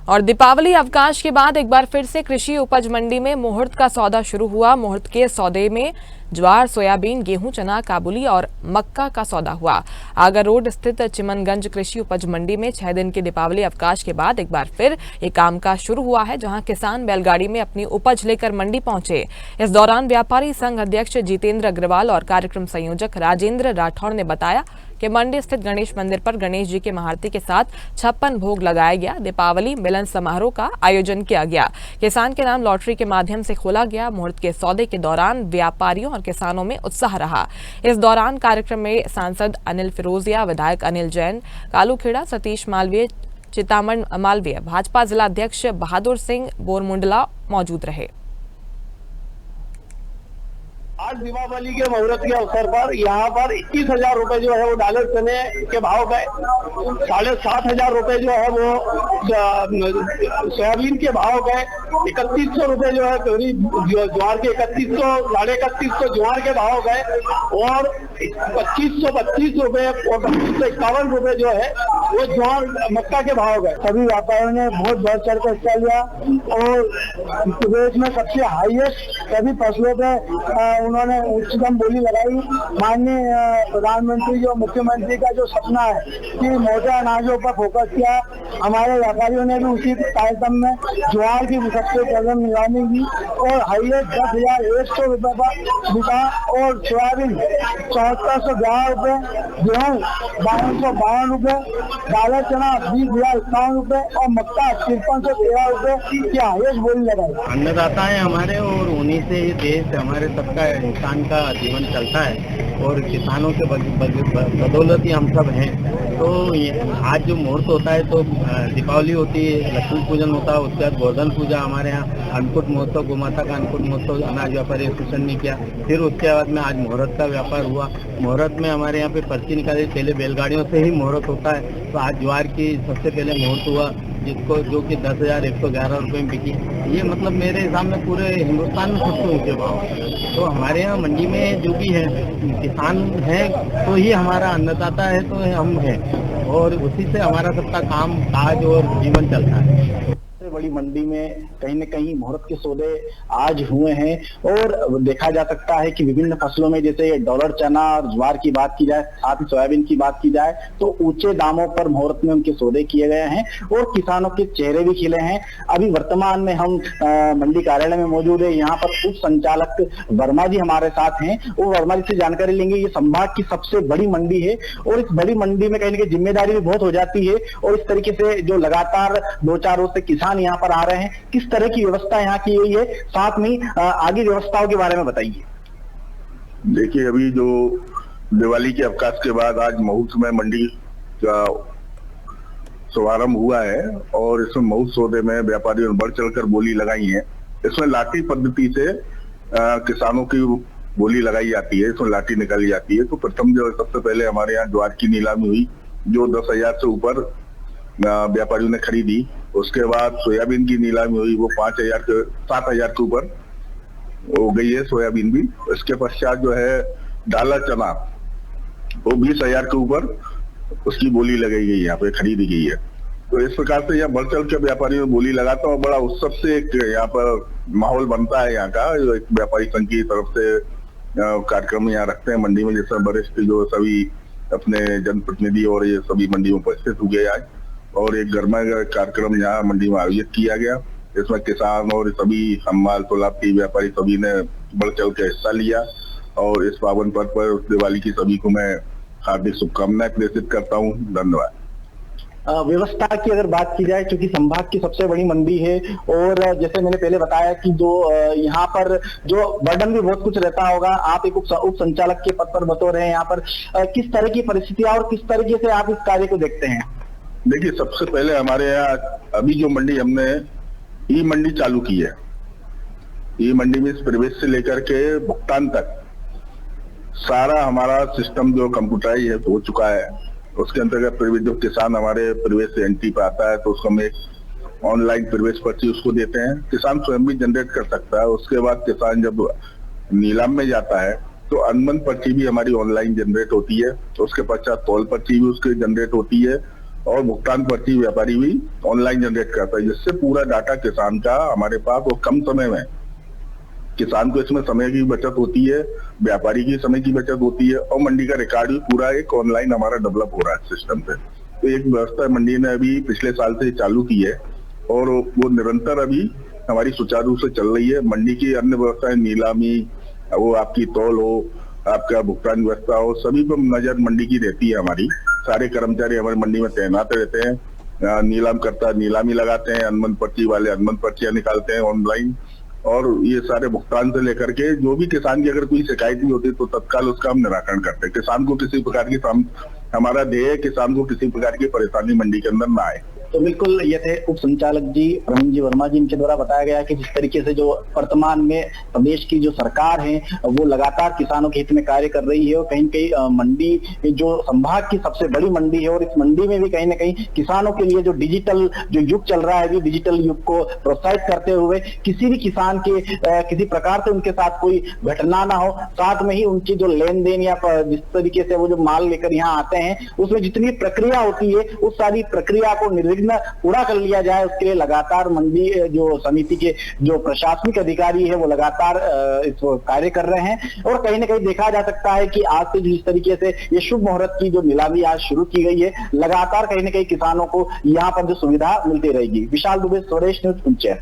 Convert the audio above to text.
और दीपावली अवकाश के बाद एक बार फिर से कृषि उपज मंडी में मुहूर्त का सौदा शुरू हुआ। मुहूर्त के सौदे में ज्वार, सोयाबीन, गेहूं, चना, काबुली और मक्का का सौदा हुआ। आगर रोड स्थित चिमनगंज कृषि उपज मंडी में 6 दिन के दीपावली अवकाश के बाद एक बार फिर ये कामकाज शुरू हुआ है, जहां किसान बैलगाड़ी में अपनी उपज लेकर मंडी पहुंचे। इस दौरान व्यापारी संघ अध्यक्ष जितेंद्र अग्रवाल और कार्यक्रम संयोजक राजेंद्र राठौड़ ने बताया कि मंडी स्थित गणेश मंदिर पर गणेश जी के महाआरती के साथ 56 भोग लगाया गया। दीपावली मिलन समारोह का आयोजन किया गया। किसान के नाम लॉटरी के माध्यम से खोला गया। मुहूर्त के सौदे के दौरान व्यापारियों और किसानों में उत्साह रहा। इस दौरान कार्यक्रम में सांसद अनिल फिरोजिया, विधायक अनिल जैन, कालूखेड़ा, सतीश मालवीय, चितामण मालवीय, भाजपा जिला अध्यक्ष बहादुर सिंह बोरमुंडला मौजूद रहे। आज दीपावली के मुहूर्त के अवसर पर यहाँ पर 21,000 रुपए जो है वो डॉलर चने के भाव गए। 7,500 रुपए जो है वो सोयाबीन के भाव गए। 3100 रुपए जो है ज्वार के 3100 ज्वार के भाव गए और 2525 रुपए और 2551 रुपए जो है वो ज्वार मक्का के भाव गए। सभी व्यापारियों ने बहुत बढ़ चढ़ कर हिस्सा लिया और प्रदेश में सबसे हाईएस्ट सभी फसलों पे उन्होंने उच्चतम बोली लगाई। माननीय प्रधानमंत्री जो मुख्यमंत्री का जो सपना है कि मोटे अनाजों पर फोकस किया, हमारे व्यापारियों ने भी उसी कार्यक्रम में ज्वार की सबसे कदम नीलामी की और हाईएस्ट 10,100 रुपए पर बिका और सोयाबीन 7411 रुपए, गेहूँ 1252 रुपए, काला चना 20,051 रुपए और मक्का 5313 रुपए की हाईएस्ट बोली लगाई। अन्नदाता है हमारे और उन्हीं से ही देश हमारे सबका इंसान का जीवन चलता है और किसानों के बदौलत ही हम सब हैं। तो आज जो मुहूर्त होता है तो दीपावली होती है, लक्ष्मी पूजन होता है, उसके बाद गोवर्धन पूजा हमारे यहाँ, अन्नकूट महोत्सव, गोमाता का अन्नकूट महोत्सव अनाज व्यापारी एसोसिएशन ने किया। फिर उसके बाद में आज मुहूर्त का व्यापार हुआ। मुहूर्त में हमारे यहाँ पे पर्ची निकाली, पहले बैलगाड़ियों से ही मुहूर्त होता है। तो आज ज्वार की सबसे पहले मुहूर्त हुआ जिसको जो कि 10,111 रुपये में बिकी। ये मतलब मेरे हिसाब में पूरे हिंदुस्तान में सबसे ऊँचे भाव। तो हमारे यहाँ मंडी में जो भी है किसान है तो ही हमारा अन्नदाता है, तो हम हैं और उसी से हमारा सबका काम काज और जीवन चलता है। बड़ी मंडी में कहीं न कहीं मुहूर्त के सौदे आज हुए हैं और देखा जा सकता है कि विभिन्न फसलों में जैसे डॉलर चना और ज्वार की बात की जाए, साथ ही सोयाबीन की बात की जाए तो ऊंचे दामों पर मुहूर्त में उनके सौदे किए गए हैं और किसानों के चेहरे भी खिले हैं। अभी वर्तमान में हम मंडी कार्यालय में मौजूद है। यहाँ पर उप संचालक वर्मा जी हमारे साथ हैं। वो वर्मा जी से जानकारी लेंगे। ये संभाग की सबसे बड़ी मंडी है और इस बड़ी मंडी में कहीं ना कहीं जिम्मेदारी भी बहुत हो जाती है और इस तरीके से जो लगातार 2-4 रोज से किसान यहाँ पर आ रहे हैं, किस तरह की व्यवस्था यहाँ की गई है, साथ में आगे व्यवस्थाओं के बारे में बताइए। देखिए, अभी जो दिवाली के अवकाश के बाद आज मुहूर्त में मंडी का शुभारंभ हुआ है और इसमें मुहूर्त सौदे में व्यापारियों ने बढ़ चढ़कर बोली लगाई है। इसमें लाठी पद्धति से किसानों की बोली लगाई जाती है, इसमें लाठी निकाली जाती है। तो प्रथम जो सबसे पहले हमारे यहाँ ज्वार की नीलामी हुई जो 10,000 से ऊपर व्यापारियों ने खरीदी। उसके बाद सोयाबीन की नीलामी हुई, वो 7,000 के ऊपर हो गई है सोयाबीन भी। इसके पश्चात जो है डाला चना वो 20,000 के ऊपर उसकी बोली लगाई गई, यहाँ पे खरीदी गई है। तो इस प्रकार से यहाँ बढ़ चढ़ के व्यापारियों में बोली लगाता हूँ। बड़ा उत्सव से एक यहाँ पर माहौल बनता है यहाँ का। एक व्यापारी संघ की तरफ से कार्यक्रम यहाँ रखते हैं मंडी में, जैसे वरिष्ठ जो सभी अपने जनप्रतिनिधि और ये सभी मंडी में उपस्थित हुए आज और एक गर्मा कार्यक्रम यहाँ मंडी में आयोजित किया गया। इसमें किसान और सभी हमाल तोलाब के व्यापारी सभी ने बढ़ चढ़ के हिस्सा लिया और इस पावन पर्व पर दिवाली की सभी को मैं हार्दिक शुभकामनाएं प्रेषित करता हूँ। धन्यवाद। व्यवस्था की अगर बात की जाए, क्योंकि संभाग की सबसे बड़ी मंडी है और जैसे मैंने पहले बताया कि जो यहाँ पर जो बर्डन भी बहुत कुछ रहता होगा, आप एक उप संचालक के पद पर बतौर हैं यहाँ पर, किस तरह की परिस्थितियां और किस तरीके से आप इस कार्य को देखते हैं? देखिए, सबसे पहले हमारे यहाँ अभी जो मंडी हमने ई मंडी चालू की है, ई मंडी में प्रवेश से लेकर के भुगतान तक सारा हमारा सिस्टम जो कंप्यूटराइज हो चुका है। उसके अंतर्गत जो किसान हमारे प्रवेश से एंट्री पे आता है तो उसको हम एक ऑनलाइन प्रवेश पर्ची उसको देते हैं। किसान स्वयं भी जनरेट कर सकता है। उसके बाद किसान जब नीलाम में जाता है तो अनुबंध पर्ची भी हमारी ऑनलाइन जनरेट होती है। उसके पश्चात तौल पर्ची भी उसकी जनरेट होती है और भुगतान पर्ची व्यापारी भी ऑनलाइन जनरेट करता है, जिससे पूरा डाटा किसान का हमारे पास और कम समय में किसान को इसमें समय की बचत होती है, व्यापारी की समय की बचत होती है और मंडी का रिकॉर्ड भी पूरा एक ऑनलाइन हमारा डेवलप हो रहा है सिस्टम पे। तो एक व्यवस्था मंडी ने अभी पिछले साल से चालू की है और वो निरंतर अभी हमारी सुचारू रूप से चल रही है। मंडी की अन्य व्यवस्थाएं, नीलामी, वो आपकी तौल हो, आपका भुगतान व्यवस्था हो, सभी पर नजर मंडी की रहती है हमारी। सारे कर्मचारी हमारी मंडी में तैनात रहते हैं, नीलाम करता नीलामी लगाते हैं, अनुबंध पर्ची वाले अनुबंध पर्चियां निकालते हैं ऑनलाइन, और ये सारे भुगतान से लेकर के जो भी किसान की अगर कोई शिकायत भी होती है तो तत्काल उसका हम निराकरण करते हैं। किसान को किसी प्रकार की हमारा ध्येय है किसान को किसी प्रकार की परेशानी मंडी के अंदर ना आए। तो बिल्कुल ये थे उप संचालक जी प्रवीण जी वर्मा जी, इनके द्वारा बताया गया कि जिस तरीके से जो वर्तमान में प्रदेश की जो सरकार है वो लगातार किसानों के हित में कार्य कर रही है और कहीं कहीं मंडी जो संभाग की सबसे बड़ी मंडी है और इस मंडी में भी कहीं ना कहीं किसानों के लिए जो डिजिटल जो युग चल रहा है, डिजिटल युग को प्रोत्साहित करते हुए किसी भी किसान के किसी प्रकार से उनके साथ कोई घटना ना हो, साथ में ही उनकी जो लेन देन या जिस तरीके से वो जो माल लेकर यहाँ आते हैं उसमें जितनी प्रक्रिया होती है उस सारी प्रक्रिया को निर्विघ्न पूरा कर लिया जाए, उसके लिए लगातार मंडी जो समिति के जो प्रशासनिक अधिकारी है वो लगातार इस कार्य कर रहे हैं। और कहीं ना कहीं देखा जा सकता है कि आज से जिस तरीके से ये शुभ मुहूर्त की जो नीलामी आज शुरू की गई है, लगातार कहीं ना कहीं किसानों को यहाँ पर जो सुविधा मिलती रहेगी। विशाल दुबे, स्वदेश न्यूज़, उज्जैन।